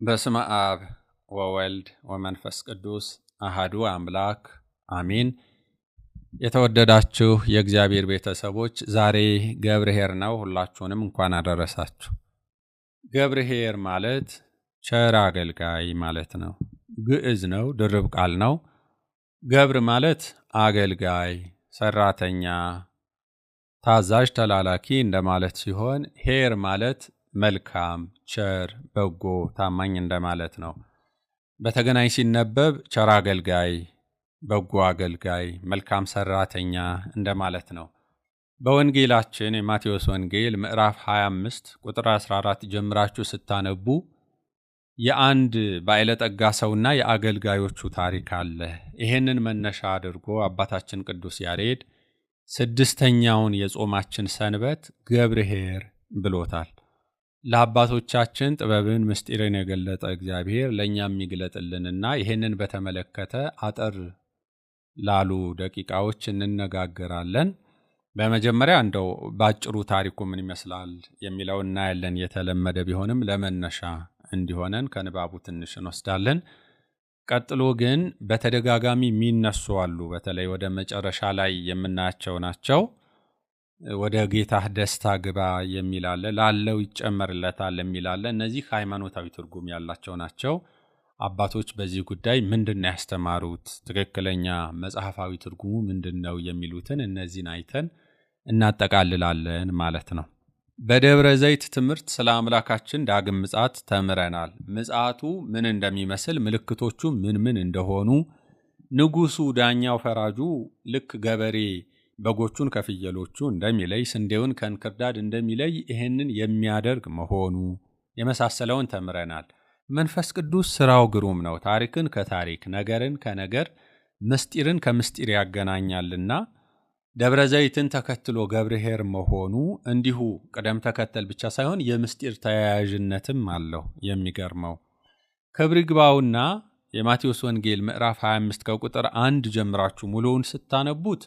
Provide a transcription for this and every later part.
በስመ አብ ወወልድ ወመንፈስ ቅዱስ አሃዱ አምላክ አሜን። የተወደዳችሁ የእግዚአብሔር ቤተሰቦች ዛሬ ገብርኄር ነው። ሁላችሁንም እንኳን አደረሳችሁ። ገብርኄር ማለት ቸር አገልጋይ ማለት ነው። ግዕዝ ነው፣ ድርብ ቃል ነው። ገብር ማለት አገልጋይ፣ ሰራተኛ፣ ታዛዥ፣ ተላላኪ እንደማለት ሲሆን ኄር ማለት መልካም፣ ቸር፣ በጎ፣ ታማኝ እንደማለት ነው። በተገናኝ ሲነበብ ቸር አገልጋይ፣ በጎ አገልጋይ፣ መልካም ሰራተኛ እንደማለት ነው። በወንጌላችን የማቴዎስ ወንጌል ምዕራፍ 25 ቁጥር 14 ጀምራችሁ ስታነቡ የአንድ ባለጠጋ ሰውና የአገልጋዮቹ ታሪክ አለ። ይሄንን መነሻ አድርጎ አባታችን ቅዱስ ያሬድ ስድስተኛውን የጾማችን ሰንበት ገብርኄር ብሎታል። ለአባቶቻችን ጥበብን ምስጢርን የገለጠ እግዚአብሔር ለእኛም ይግለጥልንና ይሄንን በተመለከተ አጠር ላሉ ደቂቃዎች እንነጋገራለን። በመጀመሪያ እንደው ባጭሩ ታሪኩ ምን ይመስላል የሚለው እናያለን። የተለመደ ቢሆንም ለመነሻ እንዲሆነን ከንባቡ ትንሽ እንወስዳለን። ቀጥሎ ግን በተደጋጋሚ የሚነሱ አሉ። በተለይ ወደ መጨረሻ ላይ የምናያቸው ናቸው። ወደ ጌታህ ደስታ ግባ የሚል አለ፣ ላለው ይጨመርለታል የሚል አለ። እነዚህ ሃይማኖታዊ ትርጉም ያላቸው ናቸው። አባቶች በዚህ ጉዳይ ምንድን ያስተማሩት፣ ትክክለኛ መጽሐፋዊ ትርጉሙ ምንድን ነው የሚሉትን እነዚህን አይተን እናጠቃልላለን ማለት ነው። በደብረ ዘይት ትምህርት ስለ አምላካችን ዳግም ምጽአት ተምረናል። ምጽአቱ ምን እንደሚመስል፣ ምልክቶቹ ምን እንደሆኑ፣ ንጉሱ፣ ዳኛው፣ ፈራጁ ልክ ገበሬ በጎቹን ከፍየሎቹ እንደሚለይ፣ ስንዴውን ከእንክርዳድ እንደሚለይ ይህንን የሚያደርግ መሆኑ የመሳሰለውን ተምረናል። መንፈስ ቅዱስ ስራው ግሩም ነው። ታሪክን ከታሪክ ነገርን ከነገር ምስጢርን ከምስጢር ያገናኛልና ደብረ ዘይትን ተከትሎ ገብርኄር መሆኑ እንዲሁ ቅደም ተከተል ብቻ ሳይሆን የምስጢር ተያያዥነትም አለው። የሚገርመው ክብር ይግባውና የማቴዎስ ወንጌል ምዕራፍ 25 ከቁጥር 1 ጀምራችሁ ሙሉውን ስታነቡት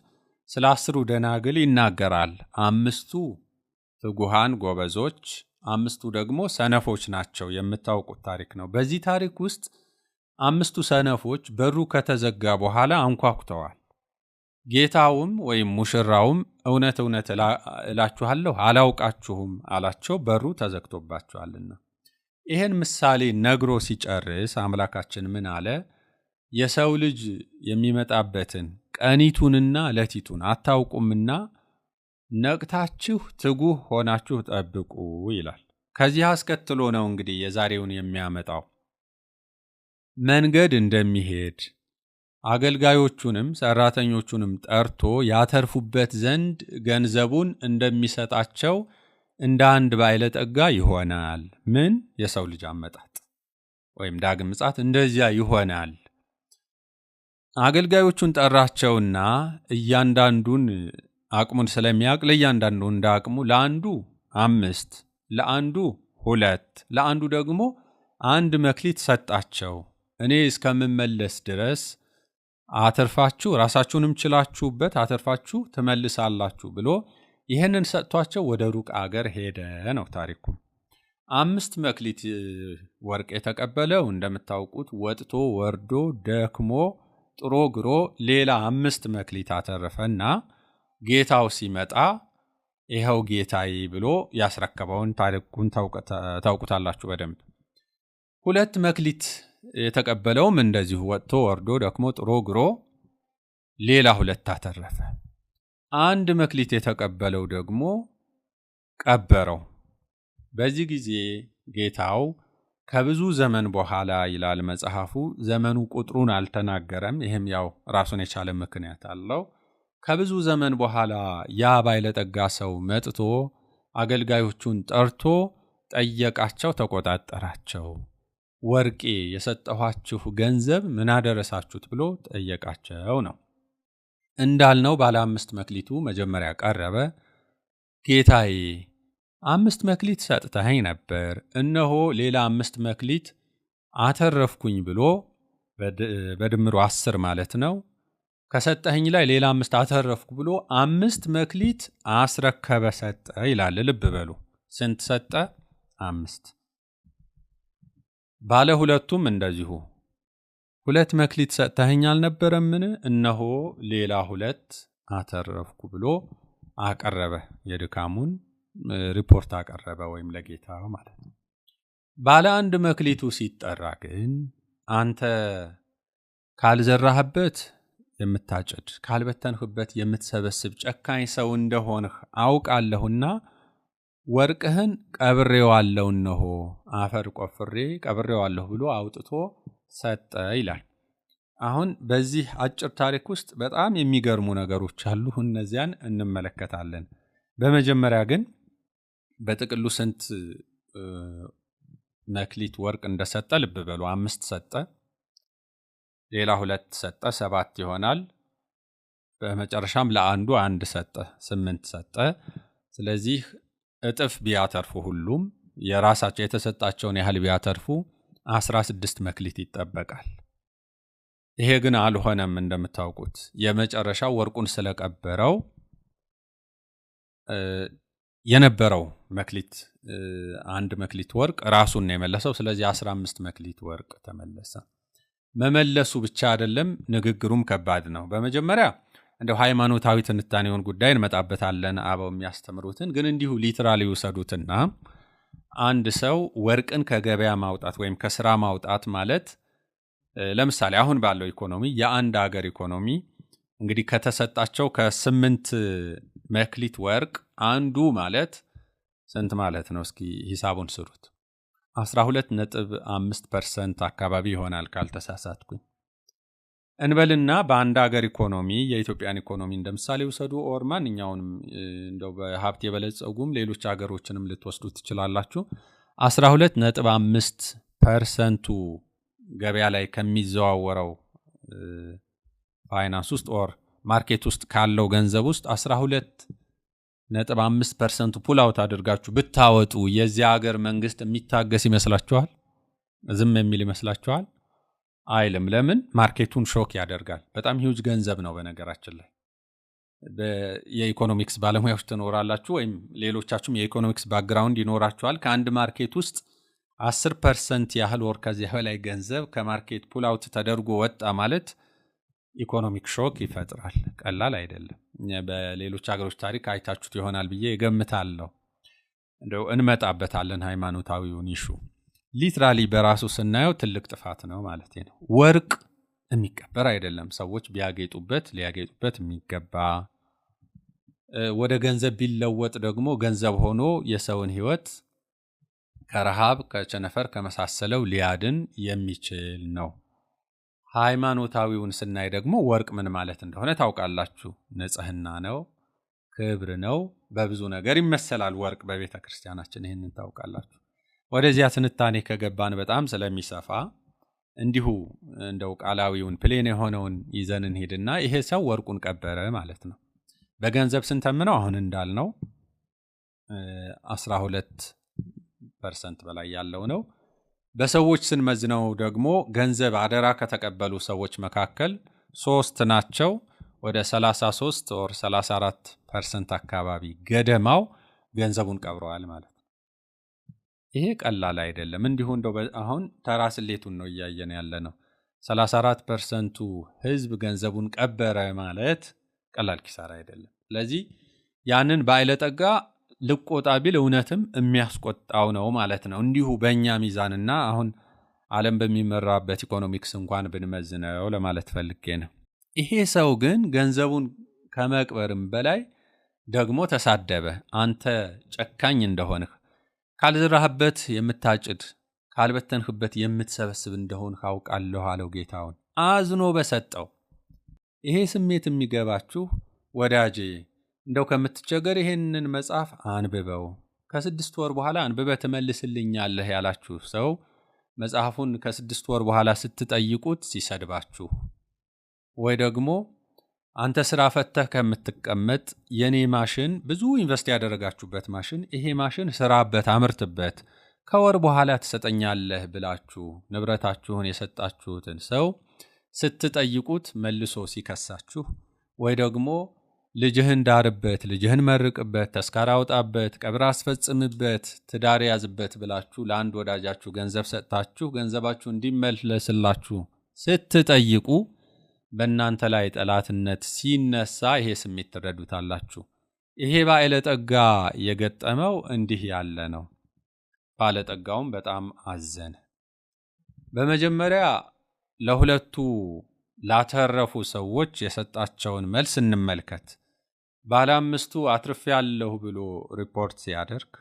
ስለ 10 ደናግል ይናገራል። 5ቱ ትጉሃን ጎበዞች፣ 5ቱ ደግሞ ሰነፎች ናቸው። የምታውቁት ታሪክ ነው። በዚህ ታሪክ ውስጥ 5ቱ ሰነፎች በሩ ከተዘጋ በኋላ አንኳኩተዋል። ጌታውም ወይም ሙሽራውም እውነት እውነት እላችኋለሁ አላውቃችሁም አላቸው፣ በሩ ተዘግቶባቸዋልና። ይህን ምሳሌ ነግሮ ሲጨርስ አምላካችን ምን አለ? የሰው ልጅ የሚመጣበትን ቀኒቱንና ሌሊቱን አታውቁምና ነቅታችሁ ትጉህ ሆናችሁ ጠብቁ ይላል። ከዚህ አስከትሎ ነው እንግዲህ የዛሬውን የሚያመጣው። መንገድ እንደሚሄድ አገልጋዮቹንም ሰራተኞቹንም ጠርቶ ያተርፉበት ዘንድ ገንዘቡን እንደሚሰጣቸው እንደ አንድ ባለጠጋ ይሆናል። ምን? የሰው ልጅ አመጣጥ ወይም ዳግም ምጽአት እንደዚያ ይሆናል። አገልጋዮቹን ጠራቸውና እያንዳንዱን አቅሙን ስለሚያውቅ ለእያንዳንዱ እንደ አቅሙ ለአንዱ 5፣ ለአንዱ 2፣ ለአንዱ ደግሞ 1 መክሊት ሰጣቸው። እኔ እስከምመለስ ድረስ አተርፋችሁ ራሳችሁንም ችላችሁበት አተርፋችሁ ትመልሳላችሁ ብሎ ይህንን ሰጥቷቸው ወደ ሩቅ አገር ሄደ ነው ታሪኩ። 5 መክሊት ወርቅ የተቀበለው እንደምታውቁት ወጥቶ ወርዶ ደክሞ ጥሮ ግሮ ሌላ 5 መክሊት አተረፈና ጌታው ሲመጣ ይኸው ጌታዬ ብሎ ያስረከበውን ታሪኩን ታውቁታላችሁ በደንብ። 2 መክሊት የተቀበለውም እንደዚሁ ወጥቶ ወርዶ ደክሞ ጥሮ ግሮ ሌላ 2 አተረፈ። 1 መክሊት የተቀበለው ደግሞ ቀበረው። በዚህ ጊዜ ጌታው ከብዙ ዘመን በኋላ ይላል መጽሐፉ፣ ዘመኑ ቁጥሩን አልተናገረም። ይህም ያው ራሱን የቻለ ምክንያት አለው። ከብዙ ዘመን በኋላ ያ ባለጠጋ ሰው መጥቶ አገልጋዮቹን ጠርቶ ጠየቃቸው፣ ተቆጣጠራቸው። ወርቄ የሰጠኋችሁ ገንዘብ ምን አደረሳችሁት ብሎ ጠየቃቸው ነው። እንዳልነው ባለ 5 መክሊቱ መጀመሪያ ቀረበ። ጌታዬ 5 መክሊት ሰጥተኸኝ ነበር፣ እነሆ ሌላ 5 መክሊት አተረፍኩኝ ብሎ በድምሩ 10 ማለት ነው። ከሰጠኸኝ ላይ ሌላ 5 አተረፍኩ ብሎ 5 መክሊት አስረከበ፣ ሰጠ ይላል። ልብ በሉ፣ ስንት ሰጠ? 5። ባለ ሁለቱም እንደዚሁ 2 መክሊት ሰጥተኸኝ አልነበረምን? እነሆ ሌላ 2 አተረፍኩ ብሎ አቀረበ። የድካሙን ሪፖርት አቀረበ ወይም ለጌታው ማለት ነው። ባለ 1 መክሊቱ ሲጠራ ግን አንተ ካልዘራህበት የምታጭድ ካልበተንህበት የምትሰበስብ ጨካኝ ሰው እንደሆንህ አውቃለሁና ወርቅህን ቀብሬዋለሁ፣ እነሆ አፈር ቆፍሬ ቀብሬዋለሁ ብሎ አውጥቶ ሰጠ ይላል። አሁን በዚህ አጭር ታሪክ ውስጥ በጣም የሚገርሙ ነገሮች አሉ። እነዚያን እንመለከታለን። በመጀመሪያ ግን በጥቅሉ ስንት መክሊት ወርቅ እንደሰጠ ልብ በሉ። 5 ሰጠ፣ ሌላ 2 ሰጠ፣ 7 ይሆናል። በመጨረሻም ለአንዱ 1 ሰጠ፣ 8 ሰጠ። ስለዚህ እጥፍ ቢያተርፉ ሁሉም የራሳቸው የተሰጣቸውን ያህል ቢያተርፉ 16 መክሊት ይጠበቃል። ይሄ ግን አልሆነም። እንደምታውቁት የመጨረሻው ወርቁን ስለቀበረው የነበረው መክሊት 1 መክሊት ወርቅ ራሱን ነው የመለሰው። ስለዚህ 15 መክሊት ወርቅ ተመለሰ። መመለሱ ብቻ አይደለም፣ ንግግሩም ከባድ ነው። በመጀመሪያ እንደው ሃይማኖታዊ ትንታኔውን ጉዳይ እንመጣበታለን፣ አበው የሚያስተምሩትን ግን እንዲሁ ሊትራሊ ውሰዱትና አንድ ሰው ወርቅን ከገበያ ማውጣት ወይም ከስራ ማውጣት ማለት ለምሳሌ አሁን ባለው ኢኮኖሚ የአንድ ሀገር ኢኮኖሚ እንግዲህ ከተሰጣቸው ከ8 መክሊት ወርቅ አንዱ ማለት ስንት ማለት ነው? እስኪ ሂሳቡን ስሩት። 12.5% አካባቢ ይሆናል ካልተሳሳትኩኝ። እንበልና በአንድ ሀገር ኢኮኖሚ የኢትዮጵያን ኢኮኖሚ እንደምሳሌ ውሰዱ። ኦር ማንኛውንም እንደው በሀብት የበለጸጉም ሌሎች ሀገሮችንም ልትወስዱ ትችላላችሁ። 12.5% ገበያ ላይ ከሚዘዋወረው ፋይናንስ ውስጥ ኦር ማርኬት ውስጥ ካለው ገንዘብ ውስጥ 12.5% ፑል አውት አድርጋችሁ ብታወጡ የዚህ ሀገር መንግስት የሚታገስ ይመስላችኋል? ዝም የሚል ይመስላችኋል? አይልም። ለምን? ማርኬቱን ሾክ ያደርጋል። በጣም ሂውጅ ገንዘብ ነው። በነገራችን ላይ የኢኮኖሚክስ ባለሙያዎች ትኖራላችሁ ወይም ሌሎቻችሁም የኢኮኖሚክስ ባክግራውንድ ይኖራችኋል። ከአንድ ማርኬት ውስጥ 10% ያህል ወር ከዚያ በላይ ገንዘብ ከማርኬት ፑል አውት ተደርጎ ወጣ ማለት ኢኮኖሚክ ሾክ ይፈጥራል። ቀላል አይደለም። በሌሎች ሀገሮች ታሪክ አይታችሁት ይሆናል ብዬ እገምታለሁ። እንደው እንመጣበታለን ሃይማኖታዊውን ኢሹ። ሊትራሊ በራሱ ስናየው ትልቅ ጥፋት ነው ማለት ነው። ወርቅ የሚቀበር አይደለም። ሰዎች ቢያጌጡበት ሊያጌጡበት የሚገባ ወደ ገንዘብ ቢለወጥ ደግሞ ገንዘብ ሆኖ የሰውን ሕይወት ከረሃብ ከቸነፈር ከመሳሰለው ሊያድን የሚችል ነው። ሃይማኖታዊውን ስናይ ደግሞ ወርቅ ምን ማለት እንደሆነ ታውቃላችሁ። ንጽህና ነው፣ ክብር ነው። በብዙ ነገር ይመሰላል ወርቅ በቤተ ክርስቲያናችን። ይህንን ታውቃላችሁ። ወደዚያ ትንታኔ ከገባን በጣም ስለሚሰፋ እንዲሁ እንደው ቃላዊውን ፕሌን የሆነውን ይዘን እንሄድና ይሄ ሰው ወርቁን ቀበረ ማለት ነው። በገንዘብ ስንተምነው አሁን እንዳልነው 12% በላይ ያለው ነው። በሰዎች ስንመዝነው ደግሞ ገንዘብ አደራ ከተቀበሉ ሰዎች መካከል 3 ናቸው። ወደ 33 or 34% አካባቢ ገደማው ገንዘቡን ቀብረዋል ማለት ነው። ይሄ ቀላል አይደለም። እንዲሁ እንደው አሁን ተራ ስሌቱን ነው እያየን ያለ ነው። 34% ህዝብ ገንዘቡን ቀበረ ማለት ቀላል ኪሳራ አይደለም። ስለዚህ ያንን ባይለጠጋ ልቆጣ ቢል እውነትም የሚያስቆጣው ነው ማለት ነው። እንዲሁ በእኛ ሚዛንና አሁን ዓለም በሚመራበት ኢኮኖሚክስ እንኳን ብንመዝነው ለማለት ፈልጌ ነው። ይሄ ሰው ግን ገንዘቡን ከመቅበርም በላይ ደግሞ ተሳደበ። አንተ ጨካኝ እንደሆንህ፣ ካልዘራህበት የምታጭድ ካልበተንህበት የምትሰበስብ እንደሆንህ አውቃለሁ አለው ጌታውን። አዝኖ በሰጠው። ይሄ ስሜት የሚገባችሁ ወዳጄ እንደው ከምትቸገር ይሄንን መጽሐፍ አንብበው፣ ከ6 ወር በኋላ አንብበህ ትመልስልኛለህ ያላችሁ ሰው መጽሐፉን ከ6 ወር በኋላ ስትጠይቁት ሲሰድባችሁ፣ ወይ ደግሞ አንተ ስራ ፈተህ ከምትቀመጥ የኔ ማሽን ብዙ ኢንቨስት ያደረጋችሁበት ማሽን ይሄ ማሽን ስራበት አምርትበት ከወር በኋላ ትሰጠኛለህ ብላችሁ ንብረታችሁን የሰጣችሁትን ሰው ስትጠይቁት መልሶ ሲከሳችሁ፣ ወይ ደግሞ ልጅህን ዳርበት፣ ልጅህን መርቅበት፣ ተስካር አውጣበት፣ ቀብር አስፈጽምበት፣ ትዳር ያዝበት ብላችሁ ለአንድ ወዳጃችሁ ገንዘብ ሰጥታችሁ ገንዘባችሁ እንዲመለስላችሁ ስትጠይቁ በእናንተ ላይ ጠላትነት ሲነሳ ይሄ ስሜት ትረዱታላችሁ። ይሄ ባለጠጋ የገጠመው እንዲህ ያለ ነው። ባለጠጋውም በጣም አዘነ። በመጀመሪያ ለሁለቱ ላተረፉ ሰዎች የሰጣቸውን መልስ እንመልከት። ባለ አምስቱ አትርፌያለሁ ብሎ ሪፖርት ሲያደርግ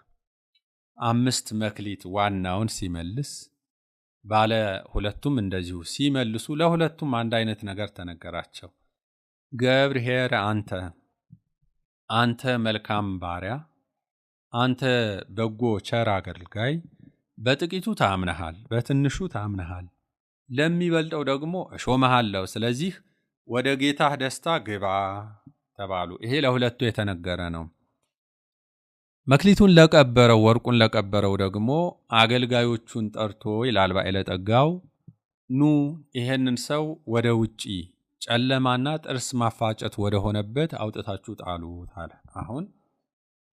5 መክሊት ዋናውን ሲመልስ፣ ባለ ሁለቱም እንደዚሁ ሲመልሱ ለሁለቱም አንድ አይነት ነገር ተነገራቸው። ገብርኄር አንተ መልካም ባሪያ፣ አንተ በጎ ቸር አገልጋይ፣ በጥቂቱ ታምነሃል፣ በትንሹ ታምነሃል፣ ለሚበልጠው ደግሞ እሾምሃለሁ፣ ስለዚህ ወደ ጌታህ ደስታ ግባ ተባሉ። ይሄ ለሁለቱ የተነገረ ነው። መክሊቱን ለቀበረው ወርቁን ለቀበረው ደግሞ አገልጋዮቹን ጠርቶ ይላል ባለጠጋው፣ ኑ ይሄንን ሰው ወደ ውጪ ጨለማና ጥርስ ማፋጨት ወደ ሆነበት አውጥታችሁ ጣሉት አለ። አሁን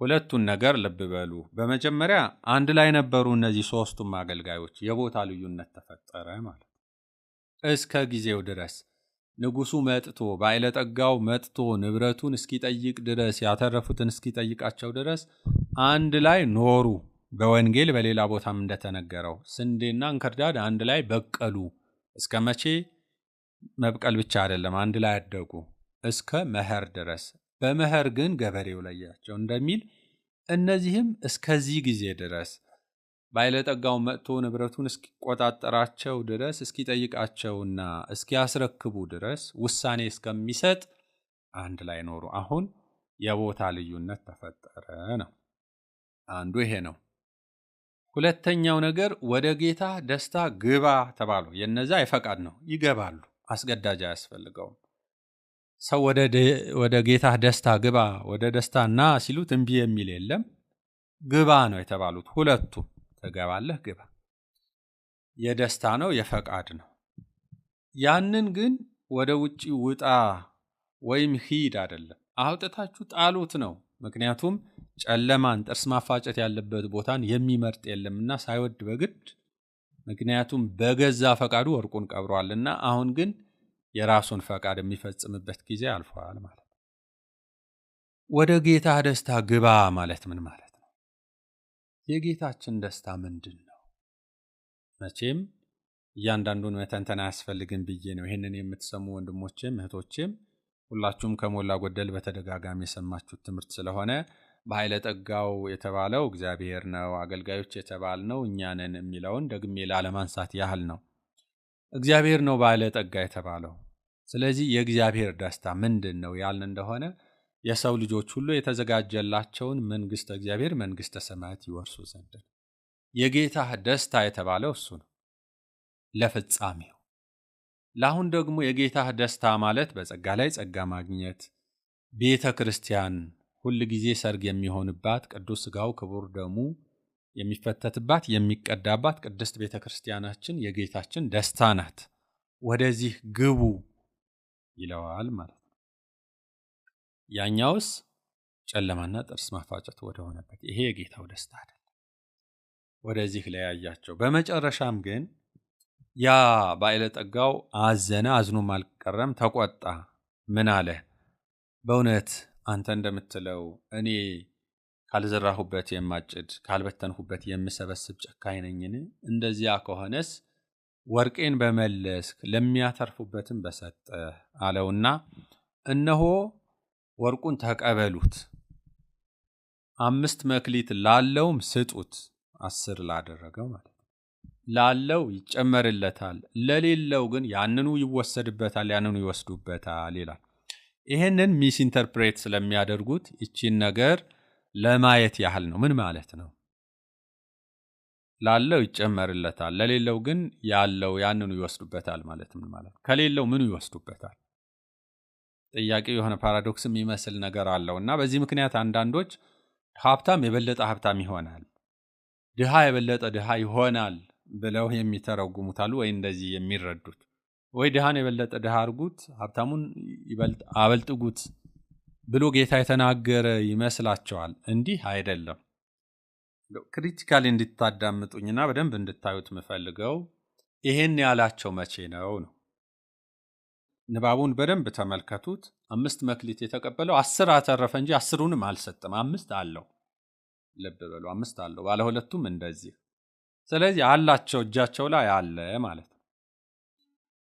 ሁለቱን ነገር ልብ በሉ። በመጀመሪያ አንድ ላይ ነበሩ እነዚህ ሶስቱም አገልጋዮች። የቦታ ልዩነት ተፈጠረ ማለት እስከ ጊዜው ድረስ ንጉሱ መጥቶ ባለጠጋው መጥቶ ንብረቱን እስኪጠይቅ ድረስ ያተረፉትን እስኪጠይቃቸው ድረስ አንድ ላይ ኖሩ። በወንጌል በሌላ ቦታም እንደተነገረው ስንዴና እንክርዳድ አንድ ላይ በቀሉ። እስከ መቼ? መብቀል ብቻ አይደለም፣ አንድ ላይ አደጉ እስከ መኸር ድረስ። በመኸር ግን ገበሬው ለያቸው እንደሚል እነዚህም እስከዚህ ጊዜ ድረስ ባለጠጋው መጥቶ ንብረቱን እስኪቆጣጠራቸው ድረስ እስኪጠይቃቸውና እስኪያስረክቡ ድረስ ውሳኔ እስከሚሰጥ አንድ ላይ ኖሩ። አሁን የቦታ ልዩነት ተፈጠረ ነው። አንዱ ይሄ ነው። ሁለተኛው ነገር ወደ ጌታ ደስታ ግባ ተባሉ። የነዛ የፈቃድ ነው፣ ይገባሉ። አስገዳጅ አያስፈልገውም። ሰው ወደ ጌታ ደስታ ግባ፣ ወደ ደስታ ና ሲሉት እምቢ የሚል የለም። ግባ ነው የተባሉት ሁለቱ። ተገባለህ፣ ግባ። የደስታ ነው፣ የፈቃድ ነው። ያንን ግን ወደ ውጪ ውጣ ወይም ሂድ አይደለም፣ አውጥታችሁ ጣሉት ነው። ምክንያቱም ጨለማን ጥርስ ማፋጨት ያለበት ቦታን የሚመርጥ የለምና ሳይወድ በግድ፣ ምክንያቱም በገዛ ፈቃዱ ወርቁን ቀብሯልና፣ አሁን ግን የራሱን ፈቃድ የሚፈጽምበት ጊዜ አልፏል ማለት ነው። ወደ ጌታ ደስታ ግባ ማለት ምን ማለት ነው? የጌታችን ደስታ ምንድን ነው? መቼም እያንዳንዱን መተንተን አያስፈልግም ብዬ ነው። ይህንን የምትሰሙ ወንድሞቼም እህቶቼም ሁላችሁም ከሞላ ጎደል በተደጋጋሚ የሰማችሁት ትምህርት ስለሆነ ባለጠጋው የተባለው እግዚአብሔር ነው፣ አገልጋዮች የተባልነው እኛ ነን የሚለውን ደግሜ ላለማንሳት ያህል ነው። እግዚአብሔር ነው ባለጠጋ የተባለው። ስለዚህ የእግዚአብሔር ደስታ ምንድን ነው ያልን እንደሆነ የሰው ልጆች ሁሉ የተዘጋጀላቸውን መንግስተ እግዚአብሔር መንግስተ ሰማያት ይወርሱ ዘንድ የጌታ ደስታ የተባለው እሱ ነው ለፍጻሜው። ለአሁን ደግሞ የጌታ ደስታ ማለት በጸጋ ላይ ጸጋ ማግኘት፣ ቤተ ክርስቲያን ሁል ጊዜ ሰርግ የሚሆንባት፣ ቅዱስ ሥጋው ክቡር ደሙ የሚፈተትባት የሚቀዳባት ቅድስት ቤተ ክርስቲያናችን የጌታችን ደስታ ናት። ወደዚህ ግቡ ይለዋል ማለት ነው። ያኛውስ ጨለማና ጥርስ ማፋጨት ወደ ሆነበት፣ ይሄ የጌታው ደስታ አይደለም። ወደዚህ ለያያቸው። በመጨረሻም ግን ያ ባለጠጋው አዘነ፣ አዝኖም አልቀረም፣ ተቆጣ። ምን አለ? በእውነት አንተ እንደምትለው እኔ ካልዘራሁበት የማጭድ ካልበተንሁበት የምሰበስብ ጨካኝ ነኝን? እንደዚያ ከሆነስ ወርቄን በመለስክ ለሚያተርፉበትም በሰጠ አለውና፣ እነሆ ወርቁን ተቀበሉት፣ 5 መክሊት ላለውም ስጡት፣ 10 ላደረገው ማለት ነው። ላለው ይጨመርለታል፣ ለሌለው ግን ያንኑ ይወሰድበታል፣ ያንኑ ይወስዱበታል ይላል። ይሄንን ሚስ ኢንተርፕሬት ስለሚያደርጉት ይቺን ነገር ለማየት ያህል ነው። ምን ማለት ነው? ላለው ይጨመርለታል፣ ለሌለው ግን ያለው ያንኑ ይወስዱበታል ማለት ምን ማለት ነው? ከሌለው ምኑ ይወስዱበታል? ጥያቄው የሆነ ፓራዶክስ የሚመስል ነገር አለውና በዚህ ምክንያት አንዳንዶች ሀብታም የበለጠ ሀብታም ይሆናል፣ ድሃ የበለጠ ድሃ ይሆናል ብለው የሚተረጉሙታሉ፣ ወይ እንደዚህ የሚረዱት፣ ወይ ድሃን የበለጠ ድሃ አርጉት፣ ሀብታሙን ይበልጥ አበልጥጉት ብሎ ጌታ የተናገረ ይመስላችኋል? እንዲህ አይደለም። ክሪቲካሊ እንድታዳምጡኝና በደንብ እንድታዩት የምፈልገው ይሄን ያላቸው መቼ ነው? ንባቡን በደንብ ተመልከቱት። 5 መክሊት የተቀበለው 10 አተረፈ እንጂ 10ሩንም አልሰጠም። 5 አለው። ልብ በሉ፣ 5 አለው። ባለ ሁለቱም እንደዚህ። ስለዚህ አላቸው፣ እጃቸው ላይ አለ ማለት ነው።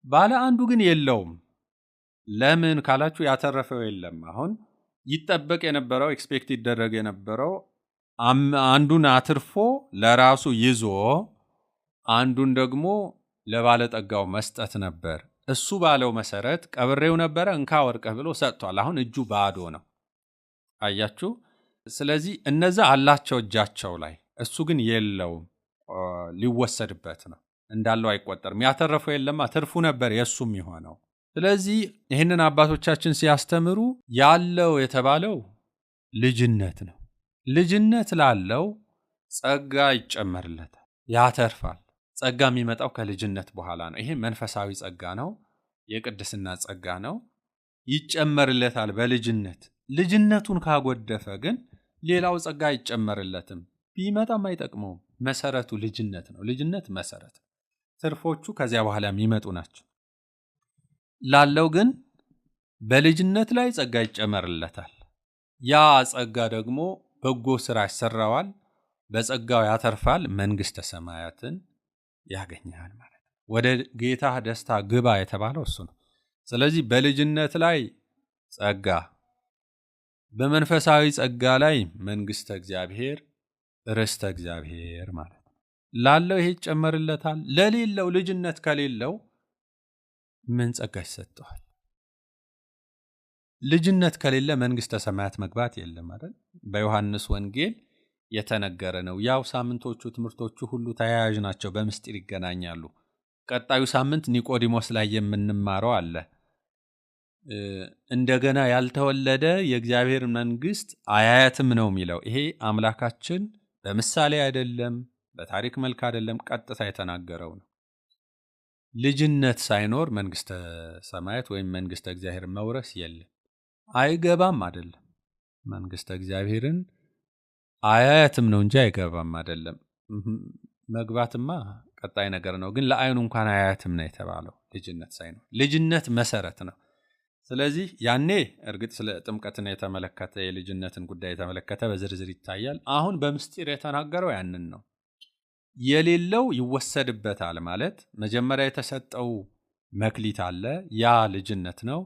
ባለ አንዱ ግን የለውም። ለምን ካላችሁ ያተረፈው የለም። አሁን ይጠበቅ የነበረው ኤክስፔክት ይደረግ የነበረው አንዱን አትርፎ ለራሱ ይዞ አንዱን ደግሞ ለባለጠጋው መስጠት ነበር። እሱ ባለው መሰረት ቀብሬው ነበረ፣ እንካ ወርቀህ ብሎ ሰጥቷል። አሁን እጁ ባዶ ነው። አያችሁ? ስለዚህ እነዛ አላቸው እጃቸው ላይ፣ እሱ ግን የለውም። ሊወሰድበት ነው፣ እንዳለው አይቆጠርም። ያተረፈው የለማ፣ ትርፉ ነበር የሱም የሆነው። ስለዚህ ይህንን አባቶቻችን ሲያስተምሩ ያለው የተባለው ልጅነት ነው። ልጅነት ላለው ጸጋ ይጨመርለታል፣ ያተርፋል። ጸጋ የሚመጣው ከልጅነት በኋላ ነው። ይሄ መንፈሳዊ ጸጋ ነው፣ የቅድስና ጸጋ ነው። ይጨመርለታል በልጅነት። ልጅነቱን ካጎደፈ ግን ሌላው ጸጋ አይጨመርለትም፣ ቢመጣም አይጠቅመውም። መሰረቱ ልጅነት ነው። ልጅነት መሰረት፣ ትርፎቹ ከዚያ በኋላ የሚመጡ ናቸው። ላለው ግን በልጅነት ላይ ጸጋ ይጨመርለታል። ያ ጸጋ ደግሞ በጎ ስራ ያሰራዋል፣ በጸጋው ያተርፋል፣ መንግስተ ሰማያትን ያገኛል ማለት ነው። ወደ ጌታ ደስታ ግባ የተባለው እሱ ነው። ስለዚህ በልጅነት ላይ ጸጋ፣ በመንፈሳዊ ጸጋ ላይ መንግስተ እግዚአብሔር፣ ርስተ እግዚአብሔር ማለት ነው። ላለው ይሄ ይጨመርለታል። ለሌለው ልጅነት ከሌለው ምን ጸጋ ይሰጠዋል? ልጅነት ከሌለ መንግስተ ሰማያት መግባት የለም አይደል? በዮሐንስ ወንጌል የተነገረ ነው። ያው ሳምንቶቹ ትምህርቶቹ ሁሉ ተያያዥ ናቸው፣ በምስጢር ይገናኛሉ። ቀጣዩ ሳምንት ኒቆዲሞስ ላይ የምንማረው አለ። እንደገና ያልተወለደ የእግዚአብሔር መንግስት አያያትም ነው የሚለው። ይሄ አምላካችን በምሳሌ አይደለም፣ በታሪክ መልክ አይደለም፣ ቀጥታ የተናገረው ነው። ልጅነት ሳይኖር መንግስተ ሰማያት ወይም መንግስተ እግዚአብሔር መውረስ የለም። አይገባም አይደለም። መንግስተ እግዚአብሔርን አያያትም ነው እንጂ አይገባም አይደለም። መግባትማ ቀጣይ ነገር ነው። ግን ለአይኑ እንኳን አያያትም ነው የተባለው ልጅነት ሳይኖር። ልጅነት መሰረት ነው። ስለዚህ ያኔ እርግጥ ስለ ጥምቀትን የተመለከተ የልጅነትን ጉዳይ የተመለከተ በዝርዝር ይታያል። አሁን በምስጢር የተናገረው ያንን ነው። የሌለው ይወሰድበታል ማለት መጀመሪያ የተሰጠው መክሊት አለ፣ ያ ልጅነት ነው።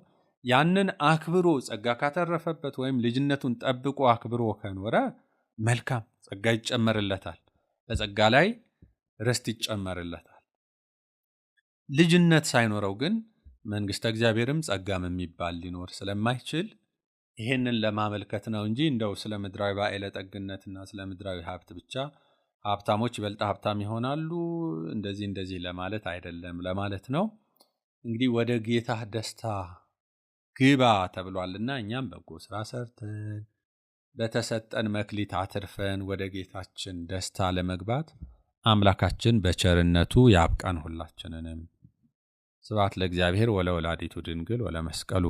ያንን አክብሮ ጸጋ ካተረፈበት ወይም ልጅነቱን ጠብቆ አክብሮ ከኖረ መልካም ጸጋ ይጨመርለታል፣ በጸጋ ላይ ርስት ይጨመርለታል። ልጅነት ሳይኖረው ግን መንግስተ እግዚአብሔርም ጸጋም የሚባል ሊኖር ስለማይችል ይሄንን ለማመልከት ነው እንጂ እንደው ስለ ምድራዊ ባለጠግነትና ስለ ምድራዊ ሀብት ብቻ ሀብታሞች ይበልጥ ሀብታም ይሆናሉ እንደዚህ ለማለት አይደለም ለማለት ነው። እንግዲህ ወደ ጌታ ደስታ ግባ ተብሏልና እኛም በጎ ስራ ሰርተን በተሰጠን መክሊት አትርፈን ወደ ጌታችን ደስታ ለመግባት አምላካችን በቸርነቱ ያብቃን ሁላችንንም። ስብሐት ለእግዚአብሔር ወለወላዲቱ ድንግል ወለመስቀሉ